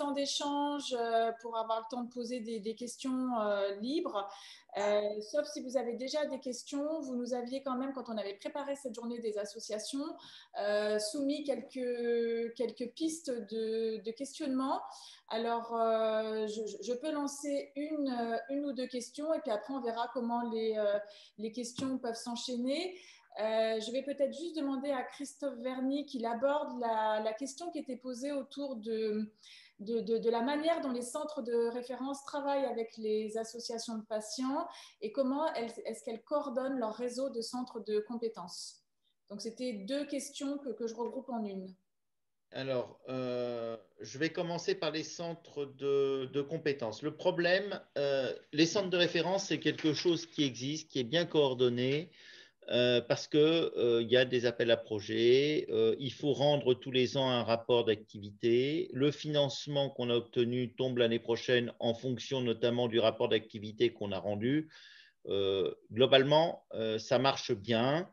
temps d'échange pour avoir le temps de poser des questions libres. Sauf si vous avez déjà des questions, vous nous aviez quand même, quand on avait préparé cette journée des associations, soumis quelques pistes de questionnement. Alors, je peux lancer une ou deux questions et puis après, on verra comment les questions peuvent s'enchaîner. Je vais peut-être juste demander à Christophe Verny qu'il aborde la question qui était posée autour de la manière dont les centres de référence travaillent avec les associations de patients et comment est-ce qu'elles coordonnent leur réseau de centres de compétences. Donc, c'était deux questions que je regroupe en une. Alors, je vais commencer par les centres de compétences. Le problème, les centres de référence, c'est quelque chose qui existe, qui est bien coordonné, parce que il y a des appels à projets, il faut rendre tous les ans un rapport d'activité. Le financement qu'on a obtenu tombe l'année prochaine en fonction notamment du rapport d'activité qu'on a rendu. Globalement, ça marche bien.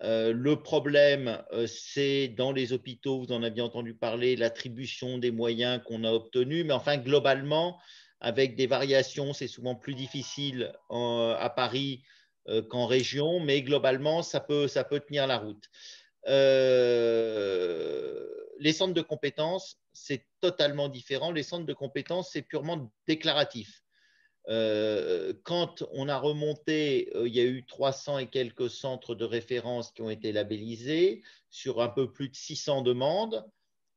Le problème, c'est dans les hôpitaux, vous en avez entendu parler, l'attribution des moyens qu'on a obtenus. Mais enfin, globalement, avec des variations, c'est souvent plus difficile à Paris qu'en région, mais globalement, ça peut tenir la route. Les centres de compétences, c'est totalement différent. Les centres de compétences, c'est purement déclaratif. Quand on a remonté, il y a eu 300 et quelques centres de référence qui ont été labellisés sur un peu plus de 600 demandes.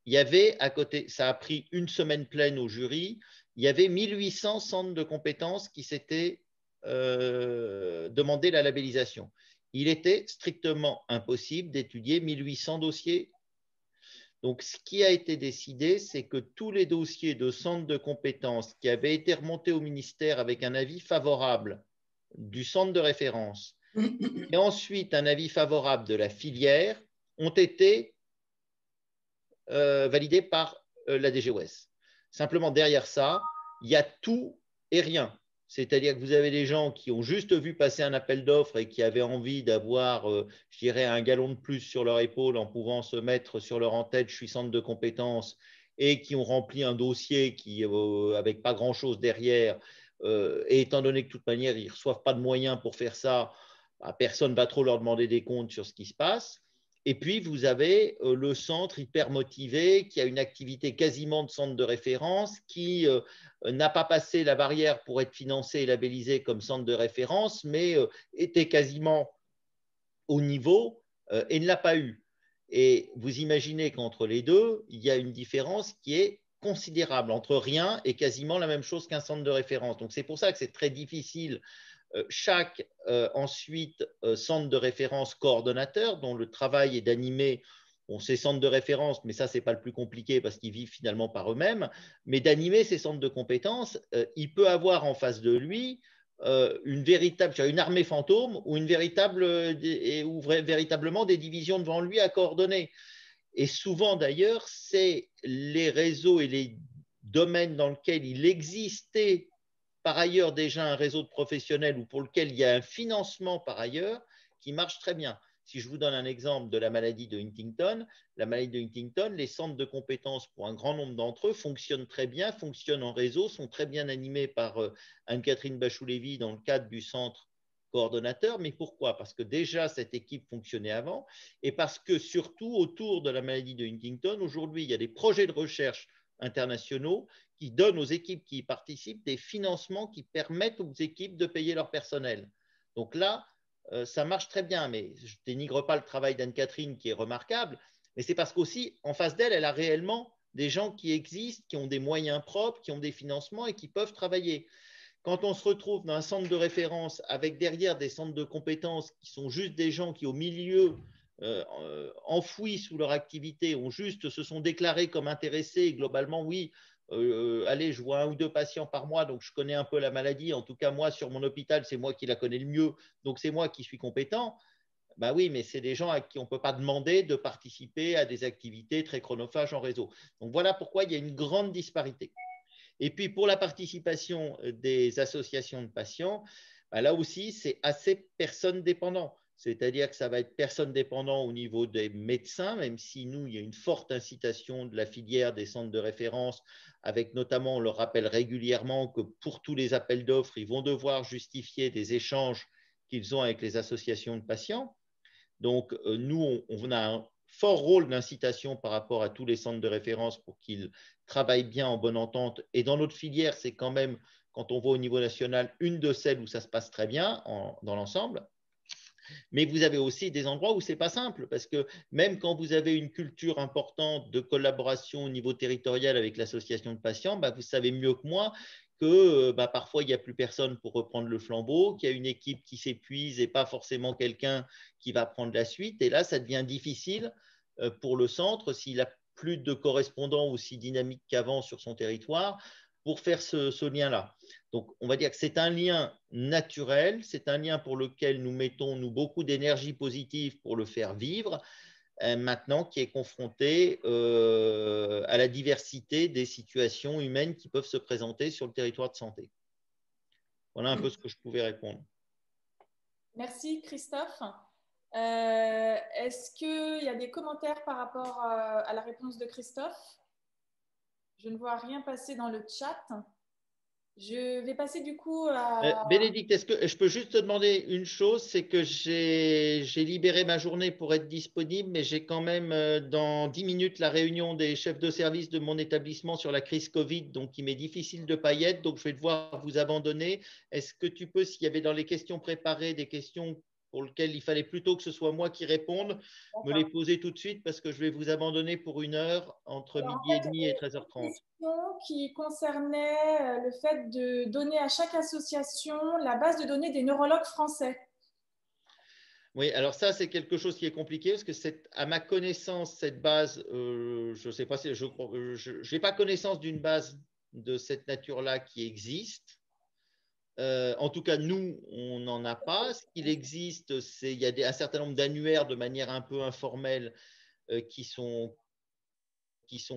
Il y avait à côté, ça a pris une semaine pleine au jury, il y avait 1800 centres de compétences qui s'étaient demandé la labellisation. Il était strictement impossible d'étudier 1800 dossiers. Donc, ce qui a été décidé, c'est que tous les dossiers de centres de compétences qui avaient été remontés au ministère avec un avis favorable du centre de référence et ensuite un avis favorable de la filière ont été validés par la DGOS. Simplement, derrière ça, il y a tout et rien. C'est-à-dire que vous avez des gens qui ont juste vu passer un appel d'offres et qui avaient envie d'avoir, je dirais, un galon de plus sur leur épaule en pouvant se mettre sur leur en-tête, je suis centre de compétences, et qui ont rempli un dossier qui, avec pas grand-chose derrière, et étant donné que de toute manière, ils ne reçoivent pas de moyens pour faire ça, bah, personne ne va trop leur demander des comptes sur ce qui se passe. Et puis, vous avez le centre hyper motivé qui a une activité quasiment de centre de référence, qui n'a pas passé la barrière pour être financé et labellisé comme centre de référence, mais était quasiment au niveau et ne l'a pas eu. Et vous imaginez qu'entre les deux, il y a une différence qui est considérable entre rien et quasiment la même chose qu'un centre de référence. Donc, c'est pour ça que c'est très difficile. Chaque ensuite centre de référence coordonnateur dont le travail est d'animer ces centres de référence, mais ça, ce n'est pas le plus compliqué parce qu'ils vivent finalement par eux-mêmes, mais d'animer ces centres de compétences, il peut avoir en face de lui une armée fantôme ou véritablement des divisions devant lui à coordonner. Et souvent d'ailleurs, c'est les réseaux et les domaines dans lesquels il existait par ailleurs déjà un réseau de professionnels ou pour lequel il y a un financement par ailleurs qui marche très bien. Si je vous donne un exemple de la maladie de Huntington, les centres de compétences pour un grand nombre d'entre eux fonctionnent très bien, fonctionnent en réseau, sont très bien animés par Anne-Catherine Bachou-Lévy dans le cadre du centre coordonnateur. Mais pourquoi? Parce que déjà cette équipe fonctionnait avant et parce que surtout autour de la maladie de Huntington, aujourd'hui, il y a des projets de recherche internationaux qui donnent aux équipes qui y participent des financements qui permettent aux équipes de payer leur personnel. Donc là, ça marche très bien, mais je ne dénigre pas le travail d'Anne-Catherine qui est remarquable, mais c'est parce qu'aussi, en face d'elle, elle a réellement des gens qui existent, qui ont des moyens propres, qui ont des financements et qui peuvent travailler. Quand on se retrouve dans un centre de référence avec derrière des centres de compétences qui sont juste des gens qui, au milieu, enfouis sous leur activité, se sont déclarés comme intéressés et globalement, oui, allez, je vois un ou deux patients par mois, donc je connais un peu la maladie. En tout cas, moi, sur mon hôpital, c'est moi qui la connais le mieux, donc c'est moi qui suis compétent. Ben oui, mais c'est des gens à qui on ne peut pas demander de participer à des activités très chronophages en réseau. Donc voilà pourquoi il y a une grande disparité. Et puis pour la participation des associations de patients, ben là aussi, c'est assez personne dépendant. c'est-à-dire que ça va être personne dépendant au niveau des médecins, même si nous, il y a une forte incitation de la filière des centres de référence, avec notamment, on leur rappelle régulièrement que pour tous les appels d'offres, ils vont devoir justifier des échanges qu'ils ont avec les associations de patients. Donc, nous, on a un fort rôle d'incitation par rapport à tous les centres de référence pour qu'ils travaillent bien en bonne entente. Et dans notre filière, c'est quand même, quand on voit au niveau national, une de celles où ça se passe très bien dans l'ensemble. Mais vous avez aussi des endroits où ce n'est pas simple, parce que même quand vous avez une culture importante de collaboration au niveau territorial avec l'association de patients, bah, vous savez mieux que moi que bah, parfois il n'y a plus personne pour reprendre le flambeau, qu'il y a une équipe qui s'épuise et pas forcément quelqu'un qui va prendre la suite. Et là, ça devient difficile pour le centre, s'il a plus de correspondants aussi dynamiques qu'avant sur son territoire, pour faire ce lien-là. Donc, on va dire que c'est un lien naturel, c'est un lien pour lequel nous mettons nous, beaucoup d'énergie positive pour le faire vivre, maintenant qui est confronté à la diversité des situations humaines qui peuvent se présenter sur le territoire de santé. Voilà un peu ce que je pouvais répondre. Merci Christophe. Est-ce qu'il y a des commentaires par rapport à la réponse de Christophe? Je ne vois rien passer dans le chat. Je vais passer du coup à… Bénédicte, est-ce que je peux juste te demander une chose, c'est que j'ai libéré ma journée pour être disponible, mais j'ai quand même dans 10 minutes la réunion des chefs de service de mon établissement sur la crise Covid, donc il m'est difficile de ne pas y être, donc je vais devoir vous abandonner. Est-ce que tu peux, s'il y avait dans les questions préparées des questions pour lesquelles il fallait plutôt que ce soit moi qui réponde, me les poser tout de suite parce que je vais vous abandonner pour 1 heure entre midi et demi et 13h30. Qui concernait le fait de donner à chaque association la base de données des neurologues français. Oui, alors ça, c'est quelque chose qui est compliqué parce que à ma connaissance, cette base, je ne sais pas si je n'ai pas connaissance d'une base de cette nature-là qui existe. En tout cas, nous, on n'en a pas. Ce qu'il existe, il y a un certain nombre d'annuaires de manière un peu informelle qui sont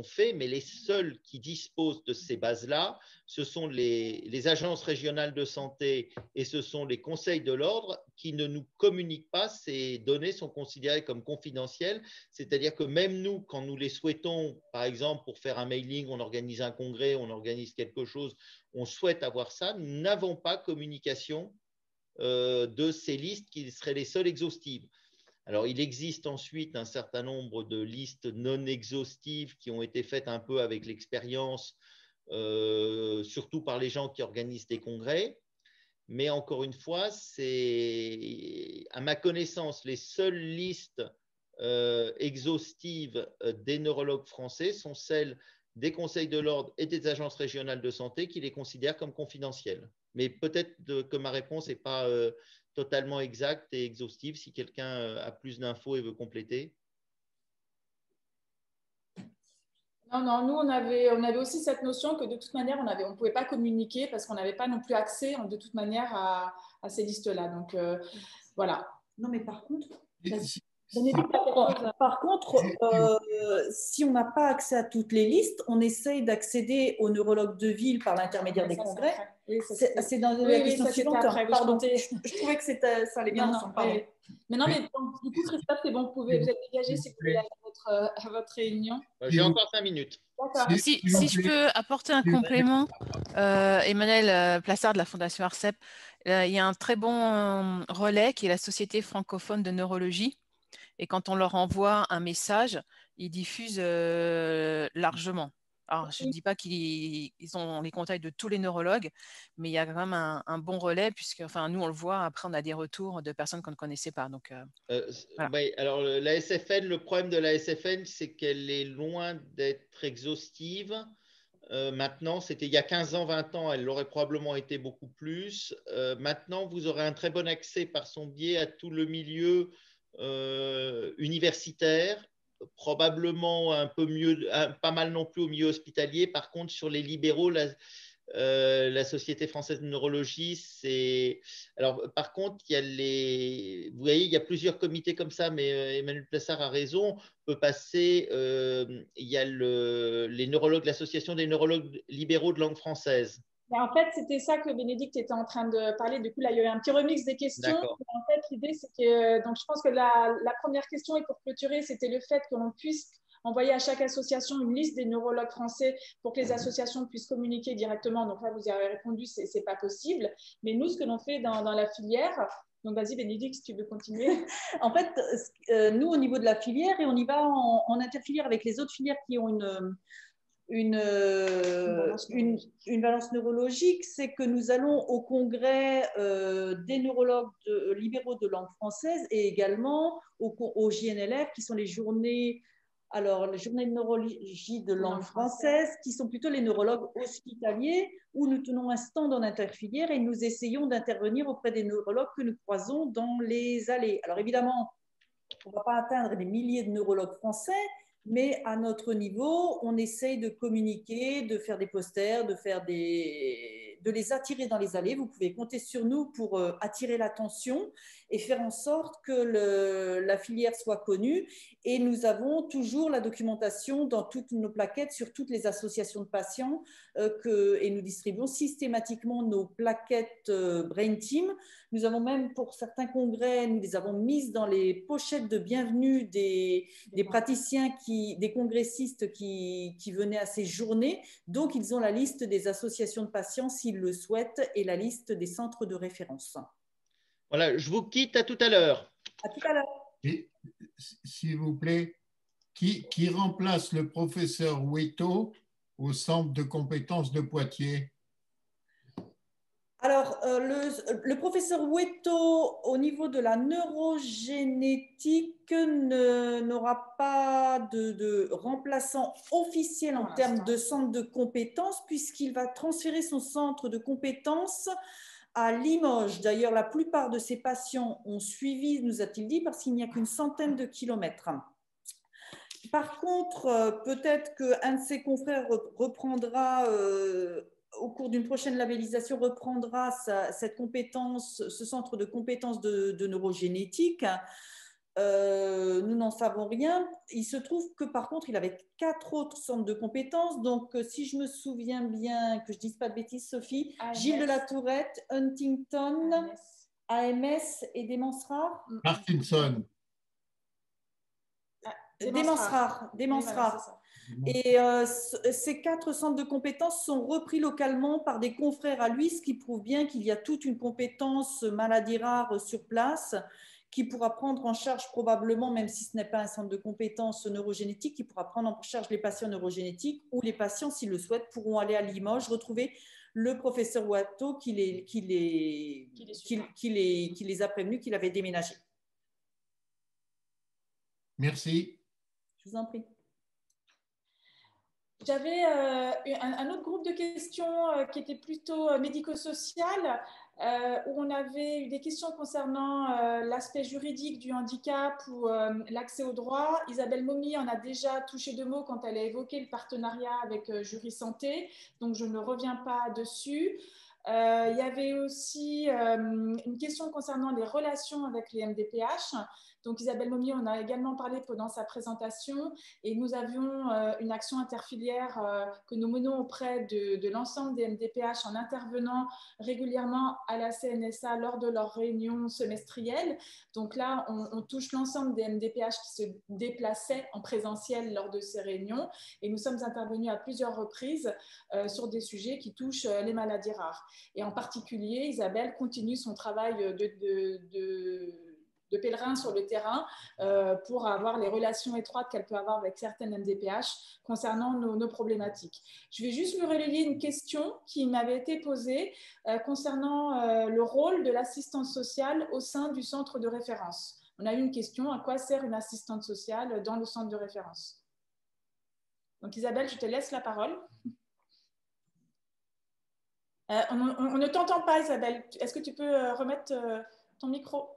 faits, mais les seuls qui disposent de ces bases-là, ce sont les agences régionales de santé et ce sont les conseils de l'ordre qui ne nous communiquent pas. Ces données sont considérées comme confidentielles, c'est-à-dire que même nous, quand nous les souhaitons, par exemple pour faire un mailing, on organise un congrès, on organise quelque chose, on souhaite avoir ça, nous n'avons pas communication de ces listes qui seraient les seules exhaustives. Alors, il existe ensuite un certain nombre de listes non exhaustives qui ont été faites un peu avec l'expérience, surtout par les gens qui organisent des congrès. Mais encore une fois, c'est, à ma connaissance, les seules listes exhaustives des neurologues français sont celles des conseils de l'ordre et des agences régionales de santé qui les considèrent comme confidentielles. Mais peut-être que ma réponse n'est pas totalement exacte et exhaustive. Si quelqu'un a plus d'infos et veut compléter. Non, nous, on avait aussi cette notion que de toute manière, on ne pouvait pas communiquer parce qu'on n'avait pas non plus accès de toute manière à ces listes-là. Donc, voilà. Non, mais par contre, si on n'a pas accès à toutes les listes, on essaye d'accéder aux neurologues de ville par l'intermédiaire des congrès. C'est dans la question suivante. Pardon, je trouvais que ça allait bien ensemble. Mais non, mais du coup, Christophe, c'est bon, vous êtes dégagé si vous voulez aller à votre réunion. J'ai encore 5 minutes. Si je peux apporter un complément, Emmanuel Plassard de la Fondation ARCEP, il y a un très bon relais qui est la Société francophone de neurologie. Et quand on leur envoie un message, ils diffusent largement. Alors, je ne dis pas qu'ils ont les contacts de tous les neurologues, mais il y a quand même un bon relais, puisque enfin, nous, on le voit, après, on a des retours de personnes qu'on ne connaissait pas. Donc, voilà. Oui, alors la SFN, le problème de la SFN, c'est qu'elle est loin d'être exhaustive. Maintenant, c'était il y a 15 ans, 20 ans, elle l'aurait probablement été beaucoup plus. Maintenant, vous aurez un très bon accès par son biais à tout le milieu universitaire, probablement un peu mieux, pas mal non plus au milieu hospitalier. Par contre, sur les libéraux, la Société française de neurologie, c'est… Alors, par contre, vous voyez, il y a plusieurs comités comme ça, mais Emmanuel Plassard a raison. On peut passer, il y a les neurologues, l'association des neurologues libéraux de langue française. En fait, c'était ça que Bénédicte était en train de parler. Du coup, là, il y a eu un petit remix des questions. En fait, l'idée, c'est que, donc, je pense que la première question, et pour clôturer, c'était le fait que l'on puisse envoyer à chaque association une liste des neurologues français pour que les associations puissent communiquer directement. Donc là, vous y avez répondu, c'est pas possible. Mais nous, ce que l'on fait dans la filière, donc vas-y Bénédicte, si tu veux continuer. En fait, nous, au niveau de la filière, et on y va en interfilière avec les autres filières qui ont une balance neurologique, c'est que nous allons au congrès des neurologues libéraux de langue française et également au JNLF, qui sont les journées de neurologie de langue française, qui sont plutôt les neurologues hospitaliers, où nous tenons un stand en interfilière et nous essayons d'intervenir auprès des neurologues que nous croisons dans les allées. Alors évidemment, on ne va pas atteindre les milliers de neurologues français, mais à notre niveau, on essaye de communiquer, de faire des posters, de les attirer dans les allées. Vous pouvez compter sur nous pour attirer l'attention et faire en sorte que la filière soit connue. Et nous avons toujours la documentation dans toutes nos plaquettes sur toutes les associations de patients et nous distribuons systématiquement nos plaquettes Brain Team. Nous avons même, pour certains congrès, nous les avons mises dans les pochettes de bienvenue des praticiens, des congressistes qui venaient à ces journées. Donc, ils ont la liste des associations de patients s'ils le souhaitent et la liste des centres de référence. Voilà, je vous quitte, à tout à l'heure. À tout à l'heure. Et, s'il vous plaît, qui remplace le professeur Hueto au centre de compétences de Poitiers? Alors, le professeur Hueto, au niveau de la neurogénétique, n'aura pas de remplaçant officiel en termes de centre de compétences, puisqu'il va transférer son centre de compétences à Limoges. D'ailleurs, la plupart de ses patients ont suivi, nous a-t-il dit, parce qu'il n'y a qu'une centaine de kilomètres. Par contre, peut-être qu'un de ses confrères reprendra au cours d'une prochaine labellisation, reprendra cette compétence, ce centre de compétences de neurogénétique. Nous n'en savons rien. Il se trouve que par contre, il avait 4 autres centres de compétences. Donc, si je me souviens bien, que je ne dise pas de bêtises, Sophie, AMS, Gilles de la Tourette, Huntington, AMS et démence rare. Parkinson. Démence rare. Et ces 4 centres de compétences sont repris localement par des confrères à lui, ce qui prouve bien qu'il y a toute une compétence maladie rare sur place qui pourra prendre en charge probablement, même si ce n'est pas un centre de compétences neurogénétique, qui pourra prendre en charge les patients neurogénétiques ou les patients, s'ils le souhaitent, pourront aller à Limoges, retrouver le professeur Watteau qui les a prévenus qu'il avait déménagé. Merci. Je vous en prie. J'avais un autre groupe de questions qui était plutôt médico-social, où on avait eu des questions concernant l'aspect juridique du handicap ou l'accès au droit. Isabelle Momy en a déjà touché 2 mots quand elle a évoqué le partenariat avec Jury Santé, donc je ne reviens pas dessus. Il y avait aussi une question concernant les relations avec les MDPH. Donc Isabelle Momy en a également parlé pendant sa présentation et nous avions une action interfilière que nous menons auprès de l'ensemble des MDPH en intervenant régulièrement à la CNSA lors de leurs réunions semestrielles. Donc là, on touche l'ensemble des MDPH qui se déplaçaient en présentiel lors de ces réunions et nous sommes intervenus à plusieurs reprises sur des sujets qui touchent les maladies rares. Et en particulier, Isabelle continue son travail de pèlerin sur le terrain pour avoir les relations étroites qu'elle peut avoir avec certaines MDPH concernant nos problématiques. Je vais juste lui relayer une question qui m'avait été posée concernant le rôle de l'assistante sociale au sein du centre de référence. On a eu une question, à quoi sert une assistante sociale dans le centre de référence? Donc Isabelle, je te laisse la parole. On ne t'entend pas, Isabelle. Est-ce que tu peux remettre ton micro?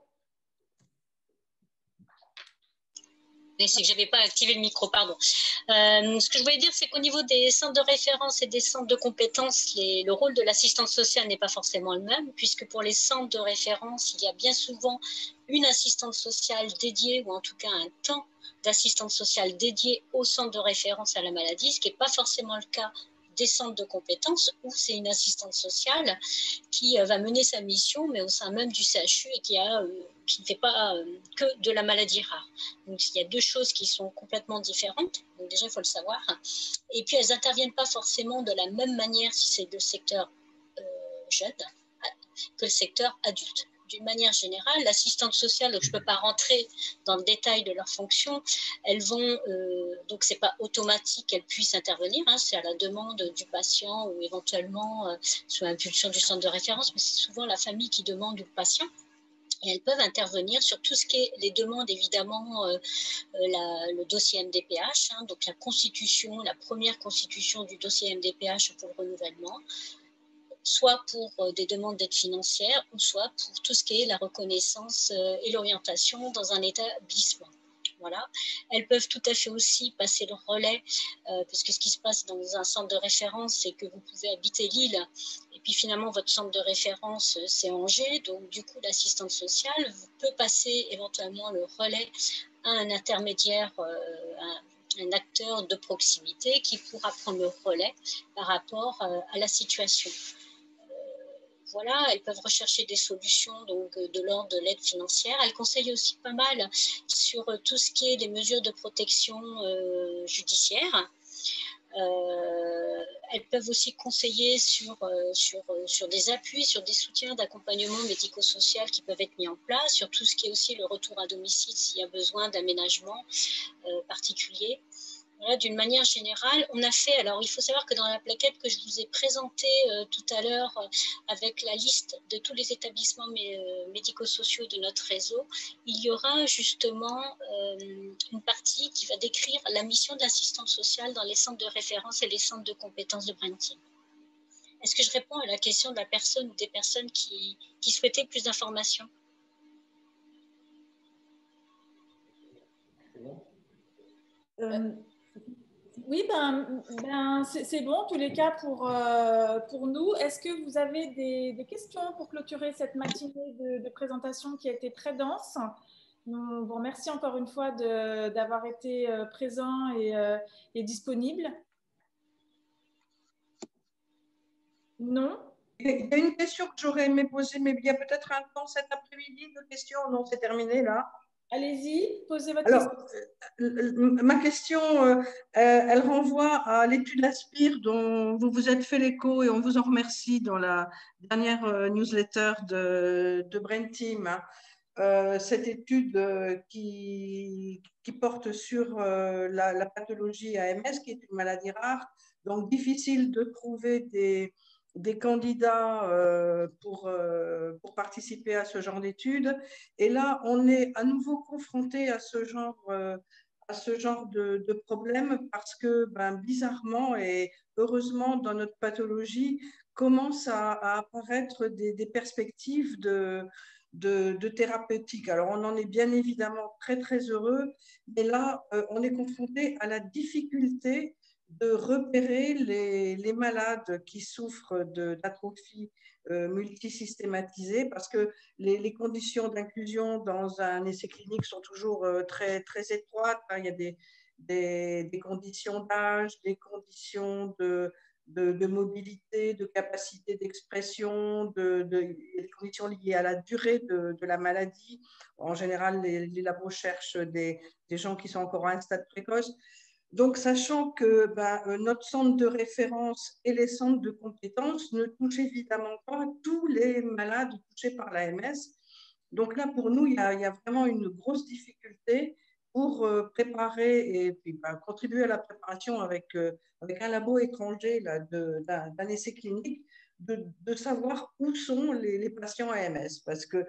C'est que je n'avais pas activé le micro, pardon. Ce que je voulais dire, c'est qu'au niveau des centres de référence et des centres de compétences, le rôle de l'assistante sociale n'est pas forcément le même, puisque pour les centres de référence, il y a bien souvent une assistante sociale dédiée, ou en tout cas un temps d'assistante sociale dédiée au centre de référence à la maladie, ce qui n'est pas forcément le cas des centres de compétences où c'est une assistante sociale qui va mener sa mission, mais au sein même du CHU et qui ne fait pas que de la maladie rare. Donc, il y a deux choses qui sont complètement différentes. Donc, déjà, il faut le savoir. Et puis, elles n'interviennent pas forcément de la même manière si c'est le secteur jeune que le secteur adulte. D'une manière générale, l'assistante sociale, donc je ne peux pas rentrer dans le détail de leurs fonctions, elles vont, donc ce n'est pas automatique qu'elles puissent intervenir, hein, c'est à la demande du patient ou éventuellement sous impulsion du centre de référence, mais c'est souvent la famille qui demande ou le patient. Et elles peuvent intervenir sur tout ce qui est les demandes, évidemment, le dossier MDPH, hein, donc la constitution, la première constitution du dossier MDPH pour le renouvellement, soit pour des demandes d'aide financière ou soit pour tout ce qui est la reconnaissance et l'orientation dans un établissement. Voilà. Elles peuvent tout à fait aussi passer le relais, parce que ce qui se passe dans un centre de référence, c'est que vous pouvez habiter Lille, et puis finalement votre centre de référence, c'est Angers, donc du coup l'assistante sociale peut passer éventuellement le relais à un intermédiaire, un acteur de proximité qui pourra prendre le relais par rapport à la situation. Voilà, elles peuvent rechercher des solutions donc, de l'ordre de l'aide financière. Elles conseillent aussi pas mal sur tout ce qui est des mesures de protection judiciaire. Elles peuvent aussi conseiller sur des appuis, sur des soutiens d'accompagnement médico-social qui peuvent être mis en place, sur tout ce qui est aussi le retour à domicile s'il y a besoin d'aménagements particuliers. Voilà, d'une manière générale, on a fait, alors il faut savoir que dans la plaquette que je vous ai présentée tout à l'heure avec la liste de tous les établissements médico-sociaux de notre réseau, il y aura justement une partie qui va décrire la mission de l'assistante sociale dans les centres de référence et les centres de compétences de Brain Team. Est-ce que je réponds à la question de la personne ou des personnes qui souhaitaient plus d'informations? Oui, c'est bon, en tous les cas, pour nous. Est-ce que vous avez des questions pour clôturer cette matinée de présentation qui a été très dense? Nous vous remercions encore une fois d'avoir été présent et disponible. Non? Il y a une question que j'aurais aimé poser, mais il y a peut-être un temps cet après-midi de questions. Non, c'est terminé là. Allez-y, posez votre Alors, question. ma question, elle renvoie à l'étude Aspire dont vous vous êtes fait l'écho et on vous en remercie dans la dernière newsletter de Brain Team. Cette étude qui porte sur la pathologie AMS, qui est une maladie rare, donc difficile de trouver des candidats pour participer à ce genre d'études. Et là, on est à nouveau confronté à ce genre de problème parce que, bizarrement et heureusement, dans notre pathologie, commencent à apparaître des perspectives de thérapeutique. Alors, on en est bien évidemment très, très heureux, mais là, on est confronté à la difficulté de repérer les malades qui souffrent d'atrophie multisystématisée parce que les conditions d'inclusion dans un essai clinique sont toujours très, très étroites. Il y a des conditions d'âge, des conditions de mobilité, de capacité d'expression, des conditions liées à la durée de la maladie. En général, les labos cherchent des gens qui sont encore à un stade précoce. Donc, sachant que notre centre de référence et les centres de compétences ne touchent évidemment pas tous les malades touchés par l'AMS. Donc là, pour nous, il y a vraiment une grosse difficulté pour préparer et puis, contribuer à la préparation avec un labo étranger d'un essai clinique, de savoir où sont les patients AMS. Parce que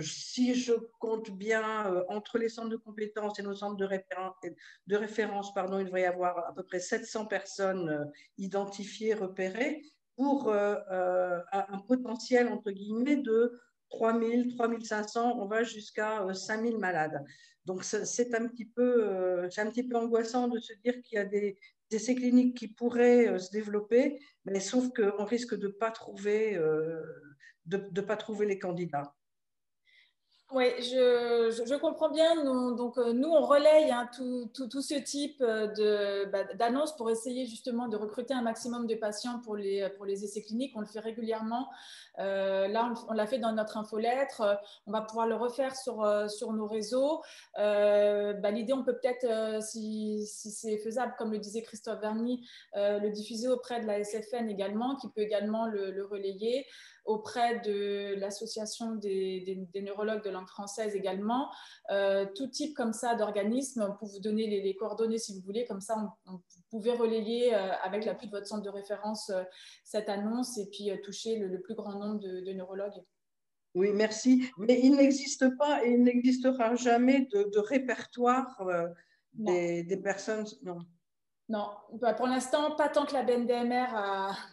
si je compte bien, entre les centres de compétences et nos centres de référence, il devrait y avoir à peu près 700 personnes identifiées, repérées, pour un potentiel, entre guillemets, de 3000, 3500, on va jusqu'à 5000 malades. Donc, c'est un petit peu angoissant de se dire qu'il y a des essais cliniques qui pourraient se développer, mais sauf qu'on risque de ne pas trouver les candidats. Oui, je comprends bien. Nous, on relaye tout ce type d'annonces pour essayer justement de recruter un maximum de patients pour les essais cliniques. On le fait régulièrement. Là, on l'a fait dans notre infolettre. On va pouvoir le refaire sur nos réseaux. L'idée, on peut peut-être, si c'est faisable, comme le disait Christophe Verny, le diffuser auprès de la SFN également, qui peut également le relayer, auprès de l'association des neurologues de langue française également, tout type comme ça d'organisme. On peut vous donner les coordonnées si vous voulez, comme ça vous pouvez relayer avec l'appui de votre centre de référence cette annonce et puis toucher le plus grand nombre de neurologues. Oui, merci. Mais il n'existe pas et il n'existera jamais de répertoire des personnes. Non. Non, pour l'instant, pas tant que la BNDMR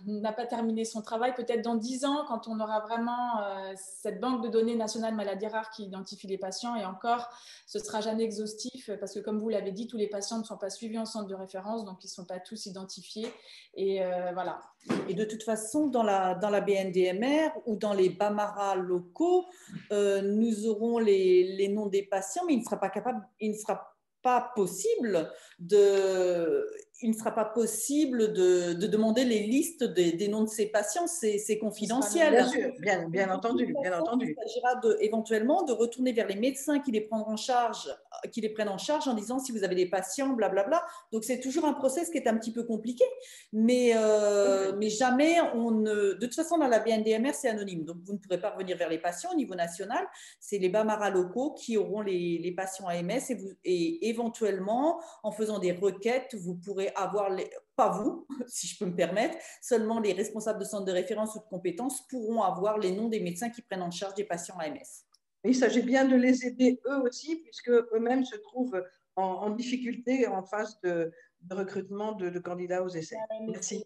n'a pas terminé son travail. Peut-être dans 10 ans, quand on aura vraiment cette banque de données nationale maladies rares qui identifie les patients. Et encore, ce ne sera jamais exhaustif parce que, comme vous l'avez dit, tous les patients ne sont pas suivis en centre de référence, donc ils ne sont pas tous identifiés. Et voilà. Et de toute façon, dans la BNDMR ou dans les BAMARA locaux, nous aurons les noms des patients, mais il ne sera pas possible de demander les listes des noms de ces patients, c'est confidentiel. Bien sûr, bien entendu, bien entendu. Il s'agira éventuellement de retourner vers les médecins qui les prennent en charge en disant si vous avez des patients, blablabla. Donc c'est toujours un process qui est un petit peu compliqué, mais jamais de toute façon dans la BNDMR c'est anonyme, donc vous ne pourrez pas revenir vers les patients au niveau national. C'est les BAMARA locaux qui auront les patients AMS et éventuellement en faisant des requêtes vous pourrez avoir pas vous, si je peux me permettre, seulement les responsables de centres de référence ou de compétences pourront avoir les noms des médecins qui prennent en charge des patients AMS. Il s'agit bien de les aider eux aussi, puisque eux-mêmes se trouvent en difficulté en phase de recrutement de candidats aux essais. Merci.